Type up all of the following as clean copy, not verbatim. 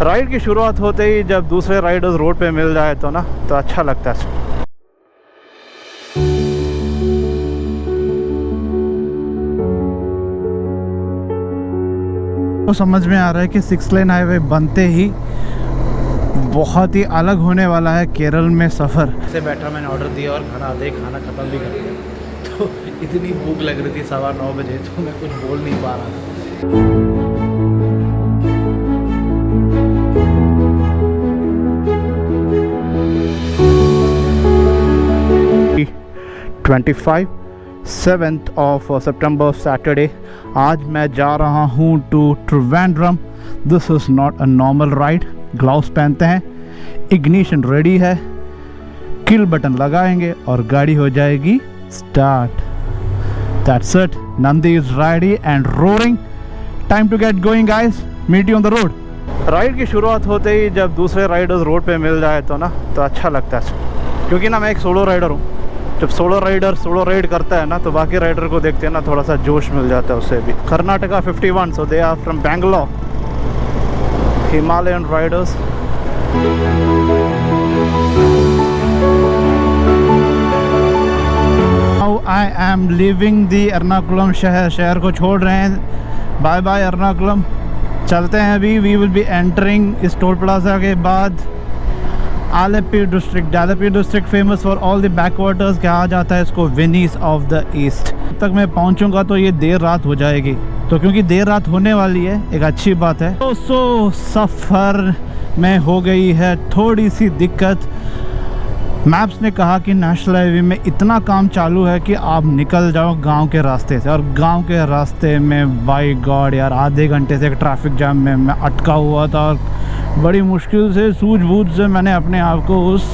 Ride की शुरुआत होते ही जब दूसरे राइडर्स रोड पे मिल जाए तो ना तो अच्छा लगता है। तो समझ में आ रहा है कि 6 लेन हाईवे बनते ही बहुत ही अलग होने वाला है केरल में सफ़र। से बैठा मैंने ऑर्डर दिया और खाना आधे खाना ख़त्म भी कर दिया। तो इतनी भूख लग रही थी 9:15 बजे, तो मैं कुछ बोल नहीं पा रहा था। 7th of September Saturday। आज मैं जा रहा हूँ to Trivandrum. This is not a normal ride. Gloves पहनते हैं, इग्निशन रेडी है, किल बटन लगाएंगे और गाड़ी हो जाएगी start. That's it. Nandi is ready and roaring. Time to get going guys. Meet you on the road. Ride की शुरुआत होते ही जब दूसरे राइडर्स रोड पे मिल जाए तो ना तो अच्छा लगता है, क्योंकि ना मैं एक सोलो राइडर हूँ। जब सोलो राइडर सोलो राइड करता है ना तो बाकी राइडर को देखते हैं ना थोड़ा सा जोश मिल जाता है उससे भी। Karnataka 51, so they are from Bangalore, Himalayan riders. Now I am leaving the Ernakulam शहर को छोड़ रहे हैं। Bye bye Ernakulam. चलते हैं अभी। वी विल बी एंटरिंग इस टोल प्लाजा के बाद Alleppey district. Alleppey district famous for all the backwaters. कहा जाता है इसको वेनिस ऑफ द ईस्ट। तब तक मैं पहुंचूंगा तो ये देर रात हो जाएगी, तो क्योंकि देर रात होने वाली है एक अच्छी बात है। तो सफ़र में हो गई है थोड़ी सी दिक्कत। मैप्स ने कहा कि नेशनल हाईवे में इतना काम चालू है कि आप निकल जाओ गांव के रास्ते से, और गांव के रास्ते में बाय गॉड यार आधे घंटे से एक ट्रैफिक जाम में मैं अटका हुआ था, और बड़ी मुश्किल से सूझबूझ से मैंने अपने आप को उस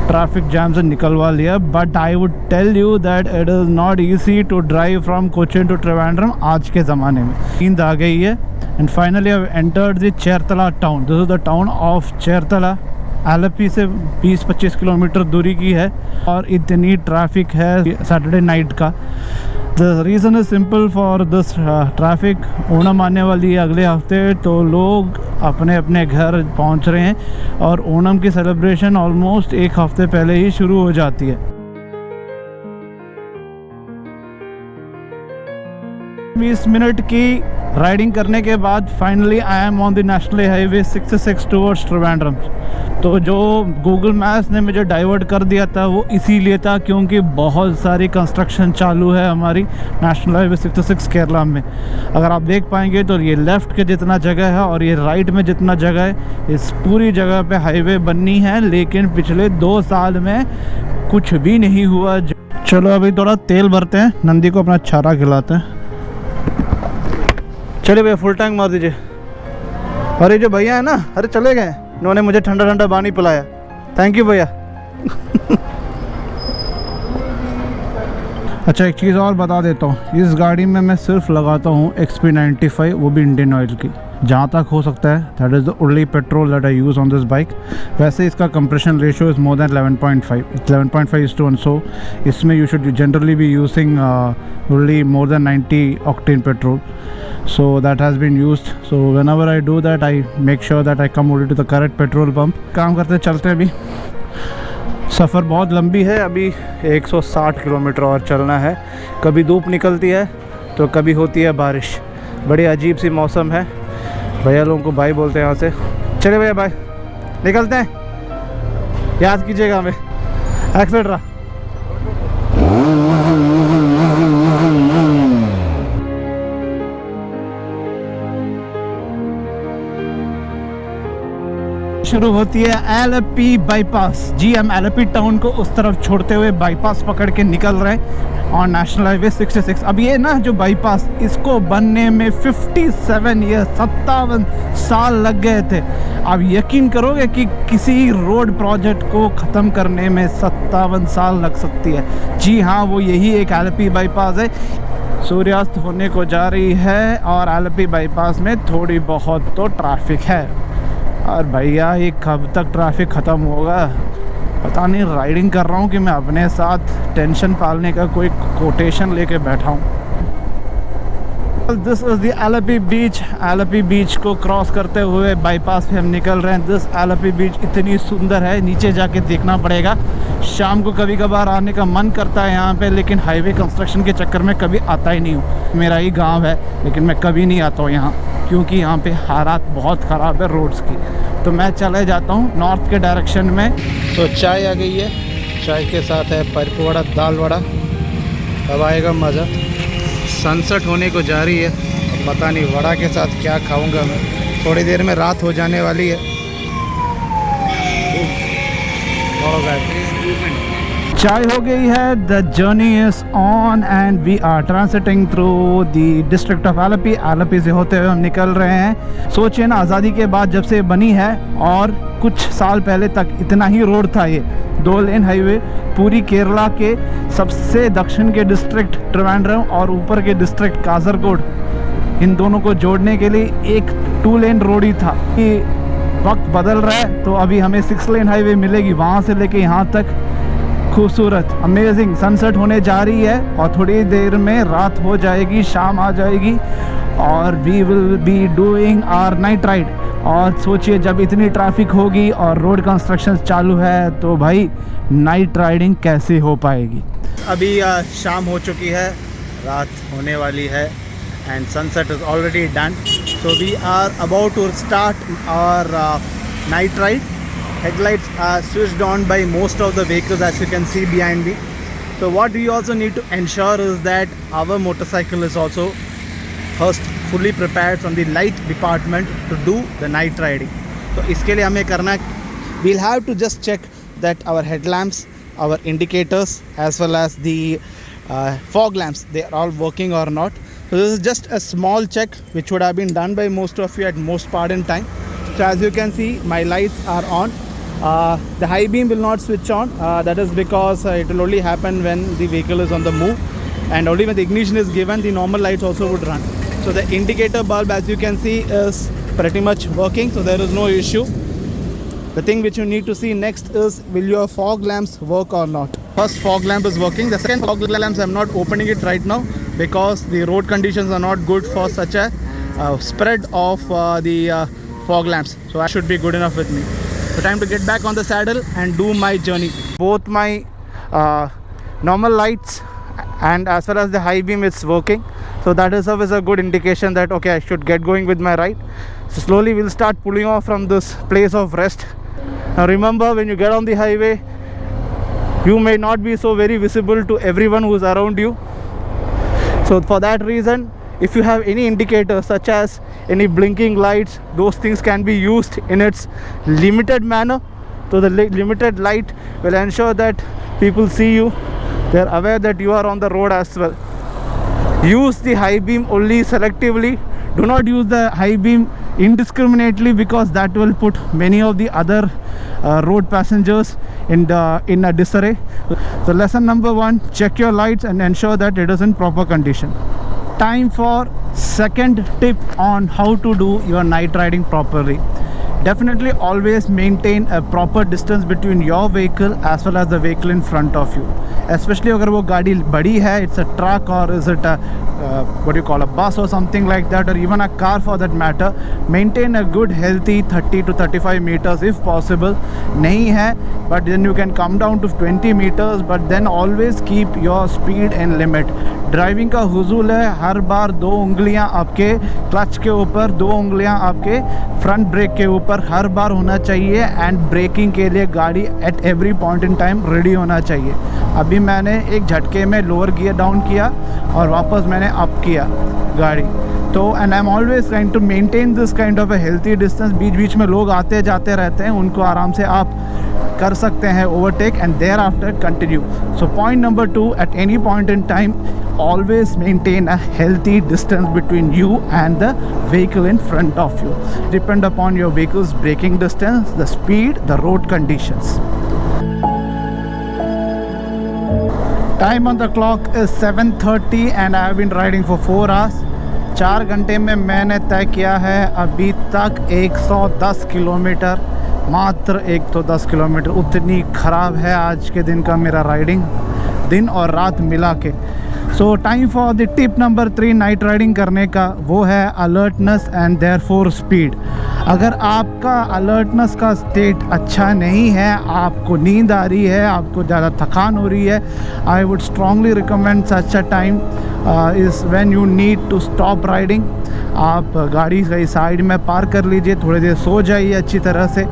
ट्रैफिक जैम से निकलवा लिया। But I would tell you that it is not easy to drive from Cochin to Trivandrum आज के ज़माने में। नींद आ गई है and finally I entered the Cherthala town. This is the town of Cherthala. Alleppey से 20-25 किलोमीटर दूरी की है, और इतनी ट्रैफिक है सैटरडे नाइट का। The reason is simple for this traffic. Onam आने वाली है अगले हफ्ते, तो लोग अपने अपने घर पहुंच रहे हैं, और ओणम की सेलिब्रेशन ऑलमोस्ट एक हफ्ते पहले ही शुरू हो जाती है। 20 मिनट की राइडिंग करने के बाद finally I am on the national highway 66 towards Trivandrum. तो जो गूगल मैप्स ने मुझे डाइवर्ट कर दिया था वो इसीलिए था क्योंकि बहुत सारी कंस्ट्रक्शन चालू है हमारी नेशनल हाईवे 66 केरला में। अगर आप देख पाएंगे तो ये लेफ़्ट के जितना जगह है और ये राइट में जितना जगह है, इस पूरी जगह पे हाईवे बननी है, लेकिन पिछले 2 साल में कुछ भी नहीं हुआ। चलो अभी थोड़ा तेल भरते हैं, नंदी को अपना चारा खिलाते हैं। चलिए भैया फुल टैंक मार दीजिए। अरे जो भैया है ना, अरे चले गए, इन्होंने मुझे ठंडा ठंडा पानी पिलाया। थैंक यू भैया। अच्छा एक चीज़ और बता देता हूँ, इस गाड़ी में मैं सिर्फ लगाता हूँ XP95, वो भी इंडियन ऑयल की, जहाँ तक हो सकता है। That is the only petrol that I use on this bike. वैसे इसका compression ratio is more than 11.5, 11.5:1, सो इसमें you should generally be using only more than 90 octane petrol. So that has been used. So whenever I do that, I make sure that I come only to the correct petrol pump. काम करते चलते अभी। सफ़र बहुत लंबी है, अभी 160 kilometre और चलना है। कभी धूप निकलती है तो कभी होती है बारिश। बड़ी अजीब सी मौसम है। भैया लोगों को बाय बोलते हैं यहाँ से। चलिए भैया बाय, निकलते हैं। याद कीजिएगा हमें। एक्सेट्रा। शुरू होती है आलेप्पी बाईपास। जी हम आलेप्पी टाउन को उस तरफ छोड़ते हुए बाईपास पकड़ के निकल रहे हैं और नेशनल हाईवे 66। अब ये ना जो बाईपास, इसको बनने में 57 ईयर 57 साल लग गए थे। अब यकीन करोगे कि किसी रोड प्रोजेक्ट को ख़त्म करने में 57 साल लग सकती है। जी हाँ, वो यही एक आलेप्पी बाईपास है। सूर्यास्त होने को जा रही है और आलेप्पी बाईपास में थोड़ी बहुत तो ट्रैफिक है। और भैया ये कब तक ट्रैफिक ख़त्म होगा पता नहीं। राइडिंग कर रहा हूँ कि मैं अपने साथ टेंशन पालने का कोई कोटेशन लेके बैठा हूँ। दिस इज़ द आलपी बीच। आलपी बीच को क्रॉस करते हुए बाईपास पे हम निकल रहे हैं। दिस आलपी बीच इतनी सुंदर है, नीचे जाके देखना पड़ेगा। शाम को कभी कभार आने का मन करता है यहाँ पे, लेकिन हाईवे कंस्ट्रक्शन के चक्कर में कभी आता ही नहीं हूँ। मेरा ही गांव है लेकिन मैं कभी नहीं आता हूँ यहाँ, क्योंकि यहाँ पे हालात बहुत ख़राब है रोड्स की। तो मैं चले जाता हूँ नॉर्थ के डायरेक्शन में। तो चाय आ गई है, चाय के साथ है परिप वड़ा, दाल वड़ा। अब आएगा मज़ा। सनसेट होने को जा रही है, अब पता नहीं वड़ा के साथ क्या खाऊंगा मैं। थोड़ी देर में रात हो जाने वाली है। चाय हो गई है। The journey is on and we are transiting through the district of Alleppey. Alleppey से होते हुए हम निकल रहे हैं। सोचिए ना, आज़ादी के बाद जब से बनी है और कुछ साल पहले तक इतना ही रोड था। ये 2 लेन हाईवे पूरी केरला के सबसे दक्षिण के डिस्ट्रिक्ट त्रिवेंद्रम और ऊपर के डिस्ट्रिक्ट कासरगोड, इन दोनों को जोड़ने के लिए एक 2 लेन रोड ही था। कि वक्त बदल रहा है तो अभी हमें 6 लेन हाईवे मिलेगी, वहाँ से लेके यहाँ तक। खूबसूरत, अमेजिंग सनसेट होने जा रही है और थोड़ी देर में रात हो जाएगी, शाम आ जाएगी और we will be doing our night ride. और सोचिए, जब इतनी ट्रैफिक होगी और रोड कंस्ट्रक्शन चालू है तो भाई नाइट राइडिंग कैसे हो पाएगी। अभी शाम हो चुकी है, रात होने वाली है and sunset is already done. So we are about to start our night ride. Headlights are switched on by most of the vehicles, as you can see behind me. So what we also need to ensure is that our motorcycle is also first fully prepared from the light department to do the night riding. So इसके लिए हमें करना, we'll have to just check that our headlamps, our indicators as well as the fog lamps, they are all working or not. So this is just a small check which would have been done by most of you at most part in time. So as you can see, my lights are on. The high beam will not switch on. That is because it will only happen when the vehicle is on the move, and only when the ignition is given, the normal lights also would run. So the indicator bulb, as you can see, is pretty much working, so there is no issue. The thing which you need to see next is, will your fog lamps work or not? First fog lamp is working. The second fog lamps, I'm not opening it right now because the road conditions are not good for such a spread of the fog lamps. So that should be good enough with me. So time to get back on the saddle and do my journey. Both my normal lights and as well as the high beam, it's working. So that is always a good indication that okay, I should get going with my ride. So slowly we'll start pulling off from this place of rest. Now remember, when you get on the highway, you may not be so very visible to everyone who's around you. So for that reason, if you have any indicators such as any blinking lights, those things can be used in its limited manner. So the limited light will ensure that people see you, they're aware that you are on the road as well. Use the high beam only selectively. Do not use the high beam indiscriminately, because that will put many of the other road passengers in a disarray. So lesson number 1, check your lights and ensure that it is in proper condition. Time for second tip on how to do your night riding properly. Definitely always maintain a proper distance between your vehicle as well as the vehicle in front of you. Especially अगर वो गाड़ी बड़ी है, it's a truck or is it a what do you call, a bus or something like that, or even a car for that matter. Maintain a good healthy 30 to 35 meters if possible. नहीं है, but then you can come down to 20 meters, but then always keep your speed in limit. Driving का हुजूल है हर बार 2 उंगलियां आपके clutch के ऊपर, 2 उंगलियां आपके फ्रंट ब्रेक के ऊपर हर बार होना चाहिए. एंड ब्रेकिंग के लिए गाड़ी at every point in time ready होना चाहिए. अभी मैंने एक झटके में लोअर गियर डाउन किया और वापस मैंने अप किया गाड़ी. तो and I am always trying to maintain this kind of a healthy distance. बीच बीच में लोग आते जाते रहते हैं, उनको आराम से आप कर सकते हैं overtake and thereafter continue. So point number 2, at any point in time always maintain a healthy distance between you and the vehicle in front of you. Depend upon your vehicle's braking distance, the speed, the road conditions. Time on the clock is 7:30 and I have been riding for 4 hours. 4 घंटे में मैंने तय किया है अभी तक 110 kilometre. मात्र 110 kilometre. उतनी ख़राब है आज के दिन का मेरा राइडिंग, दिन और रात मिला के. सो time for the tip number 3 night riding करने का, वो है अलर्टनेस एंड देयरफॉर स्पीड। अगर आपका अलर्टनेस का स्टेट अच्छा नहीं है, आपको नींद आ रही है, आपको ज़्यादा थकान हो रही है, I would strongly recommend such a time is when you need to stop riding. आप गाड़ी कहीं साइड में पार्क कर लीजिए, थोड़ी देर सो जाइए अच्छी तरह से।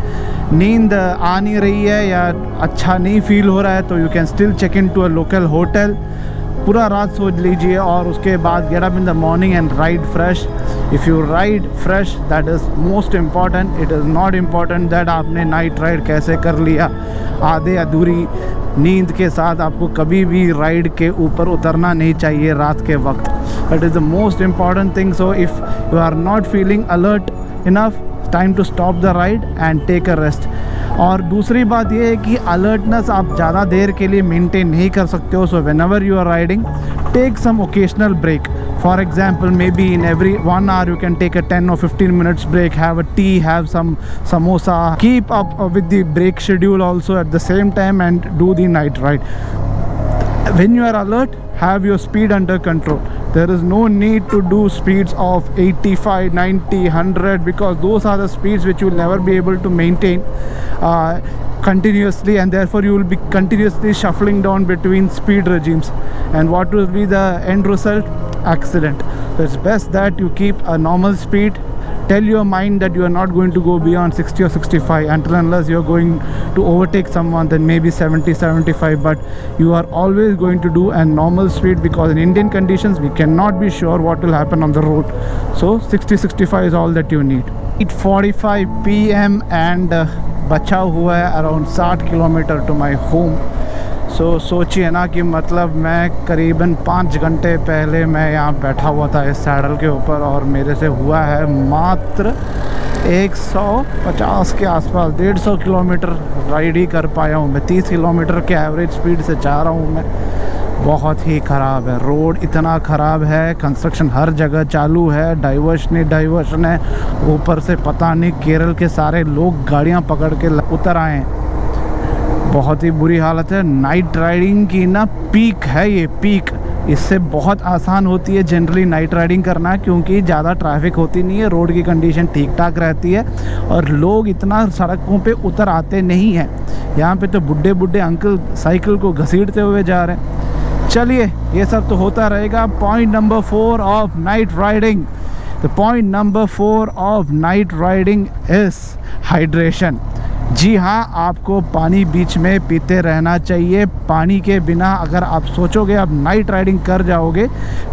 नींद आ नहीं रही है या अच्छा नहीं फील हो रहा है तो you can still check in to a local hotel, पूरा रात सोच लीजिए और उसके बाद get up in the morning and ride fresh. If you ride fresh, that is most important. It is not important that आपने नाइट राइड कैसे कर लिया, आधे अधूरी नींद के साथ आपको कभी भी राइड के ऊपर उतरना नहीं चाहिए रात के वक्त। That is the most important thing. So if you are not feeling alert enough, time to stop the ride and take a rest. और दूसरी बात ये है कि अलर्टनेस आप ज़्यादा देर के लिए मेंटेन नहीं कर सकते हो। So whenever you are riding, take some occasional break. For example, maybe in every 1 hour you can take a 10 or 15 minutes break, have a tea, have some samosa, keep up with the break schedule also at the same time and do the night ride. When you are alert, have your speed under control. There is no need to do speeds of 85, 90, 100 because those are the speeds which you will never be able to maintain continuously, and therefore you will be continuously shuffling down between speed regimes. And what will be the end result? Accident. So it's best that you keep a normal speed. Tell your mind that you are not going to go beyond 60 or 65 until unless you are going to overtake someone, then maybe 70, 75, but you are always going to do a normal speed because in Indian conditions we cannot be sure what will happen on the road. So 60, 65 is all that you need. 8:45 PM and बचा हुआ है around 60 kilometre to my home. So सोचिए ना कि मतलब मैं करीबन 5 घंटे पहले मैं यहाँ बैठा हुआ था इस सैडल के ऊपर और मेरे से हुआ है मात्र 150 के आसपास, 150 किलोमीटर राइड ही कर पाया हूँ मैं। 30 किलोमीटर के एवरेज स्पीड से जा रहा हूँ मैं। बहुत ही ख़राब है रोड, इतना ख़राब है, कंस्ट्रक्शन हर जगह चालू है, डाइवर्शन है, ऊपर से पता नहीं केरल के सारे लोग गाड़ियाँ पकड़ के उतर आए हैं। बहुत ही बुरी हालत है। नाइट राइडिंग की ना पीक है ये, पीक। इससे बहुत आसान होती है जनरली नाइट राइडिंग करना क्योंकि ज़्यादा ट्रैफिक होती नहीं है, रोड की कंडीशन ठीक ठाक रहती है और लोग इतना सड़कों पे उतर आते नहीं हैं। यहाँ पे तो बुढ़े बुढ़े अंकल साइकिल को घसीटते हुए जा रहे हैं। चलिए ये सब तो होता रहेगा। Point number 4 of night riding, the point number 4 of night riding is hydration. जी हाँ, आपको पानी बीच में पीते रहना चाहिए। पानी के बिना अगर आप सोचोगे आप नाइट राइडिंग कर जाओगे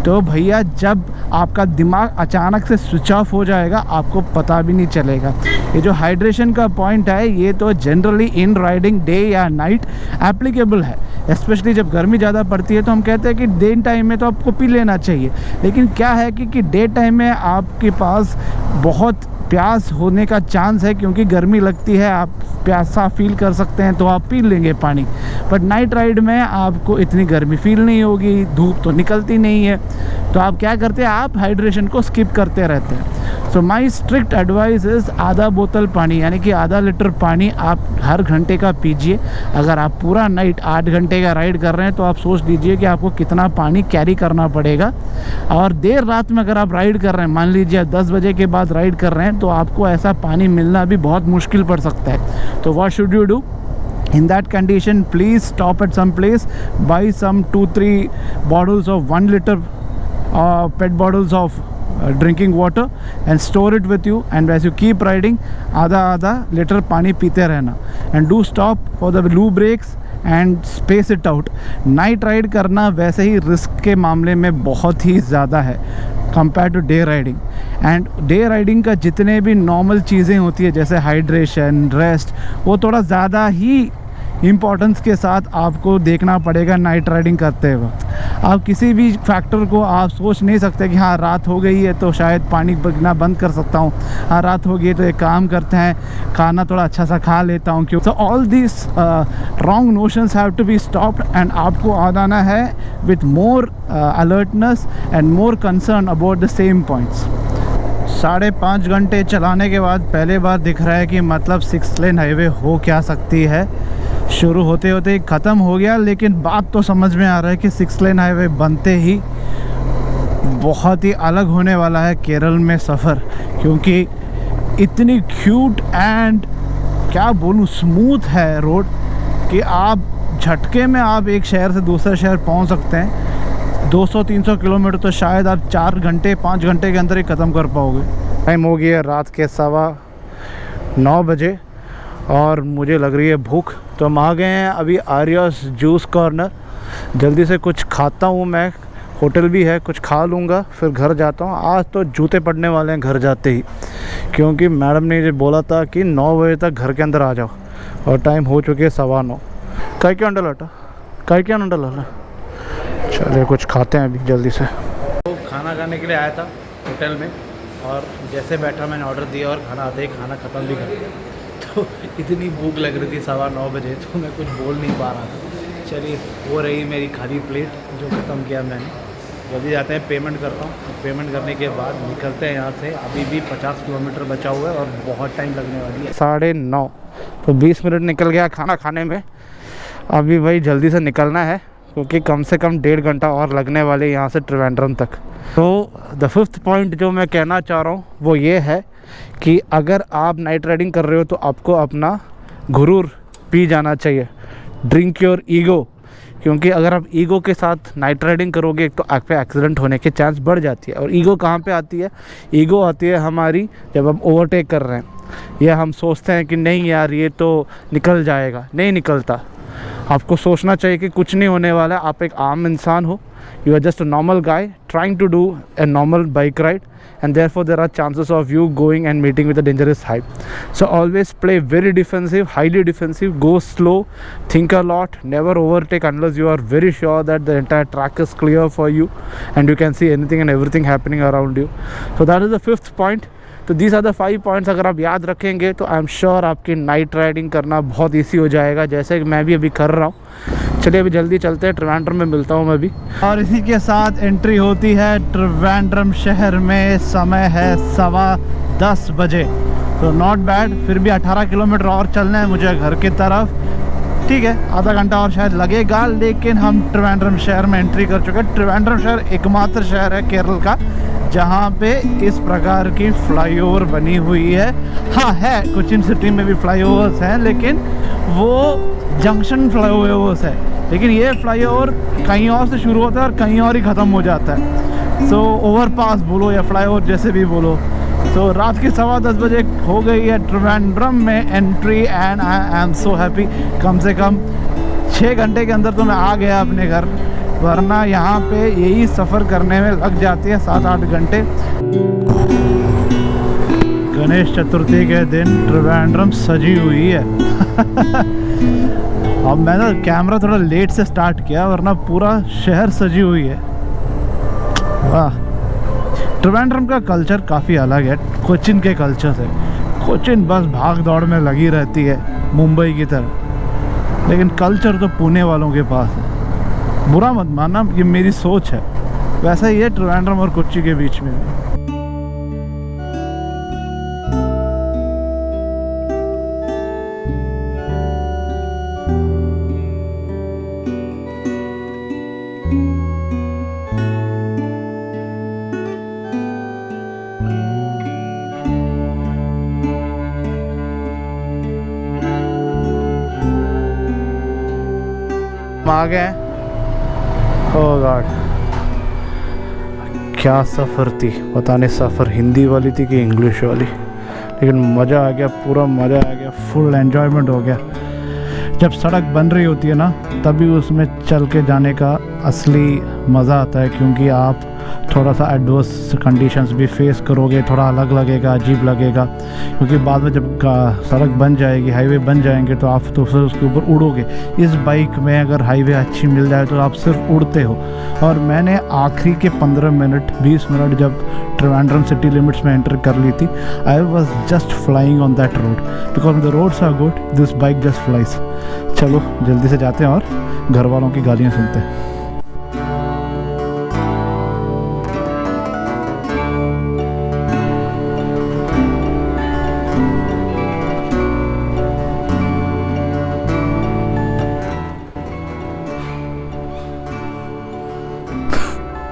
तो भैया जब आपका दिमाग अचानक से स्विच ऑफ हो जाएगा आपको पता भी नहीं चलेगा। ये जो हाइड्रेशन का पॉइंट है ये तो जनरली इन राइडिंग डे या नाइट एप्लीकेबल है। स्पेशली जब गर्मी ज़्यादा पड़ती है तो हम कहते हैं कि डे टाइम में तो आपको पी लेना चाहिए, लेकिन क्या है कि डे टाइम में आपके पास बहुत प्यास होने का चांस है क्योंकि गर्मी लगती है, आप प्यासा फील कर सकते हैं तो आप पी लेंगे पानी। बट नाइट राइड में आपको इतनी गर्मी फील नहीं होगी, धूप तो निकलती नहीं है, तो आप क्या करते हैं, आप हाइड्रेशन को स्किप करते रहते हैं। सो माई स्ट्रिक्ट एडवाइस इज़ आधा बोतल पानी यानी कि आधा लीटर पानी आप हर घंटे का पीजिए। अगर आप पूरा नाइट 8 घंटे का राइड कर रहे हैं तो आप सोच लीजिए कि आपको कितना पानी कैरी करना पड़ेगा। और देर रात में अगर आप राइड कर रहे हैं, मान लीजिए आप 10 बजे के बाद राइड कर रहे हैं, तो आपको ऐसा पानी मिलना भी बहुत मुश्किल पड़ सकता है। तो what should you do? In that condition, please stop at some place, buy some 2-3 bottles of 1 liter PET bottles of drinking water and store it with you, and as you keep riding आधा litre पानी पीते रहना। and do stop for the loo breaks and space it out। Night ride करना वैसे ही risk के मामले में बहुत ही ज़्यादा है compare to day riding. And day riding का जितने भी नॉर्मल चीज़ें होती है जैसे हाइड्रेशन, रेस्ट, वो थोड़ा ज़्यादा ही इम्पोर्टेंस के साथ आपको देखना पड़ेगा नाइट राइडिंग करते वक्त। आप किसी भी फैक्टर को आप सोच नहीं सकते कि हाँ रात हो गई है तो शायद पानी पीना बंद कर सकता हूँ, हाँ रात हो गई है तो एक काम करते हैं खाना थोड़ा अच्छा सा खा लेता हूँ क्यों। So all this wrong notions have to be stopped and आपको आना है with more alertness and more concern about the same points. 5.5 घंटे चलाने के बाद पहले बार दिख रहा है कि मतलब 6 लेन हाईवे हो क्या सकती है। शुरू होते होते ही ख़त्म हो गया। लेकिन बात तो समझ में आ रहा है कि 6 लेन हाईवे बनते ही बहुत ही अलग होने वाला है केरल में सफ़र, क्योंकि इतनी क्यूट एंड क्या बोलूँ स्मूथ है रोड कि आप झटके में आप एक शहर से दूसरे शहर पहुंच सकते हैं। 200-300 किलोमीटर तो शायद आप 4 घंटे 5 घंटे के अंदर ही ख़त्म कर पाओगे। टाइम हो गया रात के 9:15 बजे और मुझे लग रही है भूख, तो हम आ गए हैं अभी आर्यस जूस कॉर्नर। जल्दी से कुछ खाता हूँ मैं, होटल भी है, कुछ खा लूँगा फिर घर जाता हूँ। आज तो जूते पड़ने वाले हैं घर जाते ही, क्योंकि मैडम ने ये बोला था कि 9 बजे तक घर के अंदर आ जाओ और टाइम हो चुके हैं 9:15। काय क्या अंडल आटा, काय क्या अंडल आना। चलिए कुछ खाते हैं अभी जल्दी से। तो खाना खाने के लिए आया था होटल में और जैसे बैठा मैंने ऑर्डर दिया और खाना आते ही खाना ख़त्म भी कर दिया। तो इतनी भूख लग रही थी 9:15 बजे, तो मैं कुछ बोल नहीं पा रहा था। चलिए हो रही मेरी खाली प्लेट जो ख़त्म किया मैंने। जल्दी जाते हैं, पेमेंट करता हूँ। पेमेंट करने के बाद निकलते हैं यहाँ से। अभी भी 50 किलोमीटर बचा हुआ है और बहुत टाइम लगने वाली है। 9:30 तो 20 मिनट निकल गया खाना खाने में। अभी भाई जल्दी से निकलना है क्योंकि कम से कम 1.5 घंटा और लगने वाले यहाँ से त्रिवेंद्रम तक। तो द 5th पॉइंट जो मैं कहना चाह रहा हूँ वो ये है कि अगर आप नाइट राइडिंग कर रहे हो तो आपको अपना गुरूर पी जाना चाहिए। ड्रिंक योर ईगो, क्योंकि अगर आप ईगो के साथ नाइट राइडिंग करोगे तो आप पे एक्सीडेंट होने के चांस बढ़ जाती है। और ईगो कहाँ पे आती है? ईगो आती है हमारी जब हम ओवरटेक कर रहे हैं या हम सोचते हैं कि नहीं यार ये तो निकल जाएगा, नहीं निकलता। आपको सोचना चाहिए कि कुछ नहीं होने वाला है। आप एक आम इंसान हो, you are just a normal guy trying to do a normal bike ride, and therefore there are chances of you going and meeting with a dangerous height. So always play very defensive, highly defensive, go slow, think a lot, never overtake unless you are very sure that the entire track is clear for you and you can see anything and everything happening around you. So that is the 5th point. तो these are the 5 points। अगर आप याद रखेंगे तो I am sure आपकी night riding करना बहुत easy हो जाएगा, जैसे कि मैं भी अभी कर रहा हूँ। चलिए अभी जल्दी चलते हैं, त्रिवेंद्रम में मिलता हूँ मैं भी। और इसी के साथ एंट्री होती है त्रिवेंद्रम शहर में। समय है 10:15 बजे, तो नॉट बैड। फिर भी 18 किलोमीटर और चलना है मुझे घर की तरफ। ठीक है, आधा घंटा और शायद लगेगा, लेकिन हम त्रिवेंद्रम शहर में एंट्री कर चुके हैं। त्रिवेंद्रम शहर एकमात्र शहर है केरल का जहाँ पे इस प्रकार की फ्लाईओवर बनी हुई है। हाँ है, कोचीन सिटी में भी फ्लाईओवर्स हैं, लेकिन वो जंक्शन फ्लाईओवर्स है। लेकिन ये फ्लाईओवर कहीं और से शुरू होता है और कहीं और ही ख़त्म हो जाता है। सो ओवरपास बोलो या फ्लाईओवर जैसे भी बोलो। तो रात की 10:15 बजे हो गई है त्रिवेंद्रम में entry and I am so happy. कम से कम 6 घंटे के अंदर तो मैं आ गया अपने घर, वरना यहाँ पे यही सफ़र करने में लग जाती है 7-8 घंटे। गणेश चतुर्थी के दिन त्रिवेंद्रम सजी हुई है। अब मैंने कैमरा थोड़ा लेट से स्टार्ट किया, वरना पूरा शहर सजी हुई है। वाह, त्रिवेंद्रम का कल्चर काफ़ी अलग है कोचीन के कल्चर से। कोचीन बस भाग दौड़ में लगी रहती है मुंबई की तरह, लेकिन कल्चर तो पुणे वालों के पास है। बुरा मत मानना, ये मेरी सोच है। वैसा ही है त्रिवेंद्रम और कोच्चि के बीच में। आ गए। ओह गॉड, क्या सफ़र थी। पता नहीं सफ़र हिंदी वाली थी कि इंग्लिश वाली, लेकिन मज़ा आ गया, पूरा मज़ा आ गया, फुल एन्जॉयमेंट हो गया। जब सड़क बन रही होती है ना, तभी उसमें चल के जाने का असली मज़ा आता है, क्योंकि आप थोड़ा सा एडवर्स कंडीशंस भी फेस करोगे, थोड़ा अलग लगेगा, अजीब लगेगा। क्योंकि बाद में जब सड़क बन जाएगी, हाईवे बन जाएंगे, तो आप तो फिर उसके ऊपर उड़ोगे। इस बाइक में अगर हाईवे अच्छी मिल जाए तो आप सिर्फ उड़ते हो। और मैंने आखिरी के 15 मिनट 20 मिनट जब त्रिवेंद्रम सिटी लिमिट्स में एंटर कर ली थी, I was just flying on that road, because the roads are good, this bike just flies. चलो जल्दी से जाते हैं और घर वालों की गालियाँ सुनते हैं।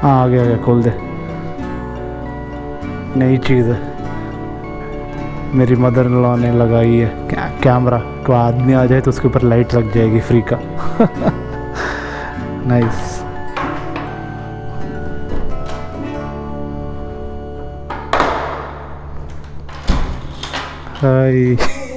हाँ आ गया खोल दे। नई चीज़ है, मेरी मदर इन लॉ ने लगाई है कैमरा, कोई आदमी आ जाए तो उसके ऊपर लाइट लग जाएगी फ्री का। नाइस। हाय।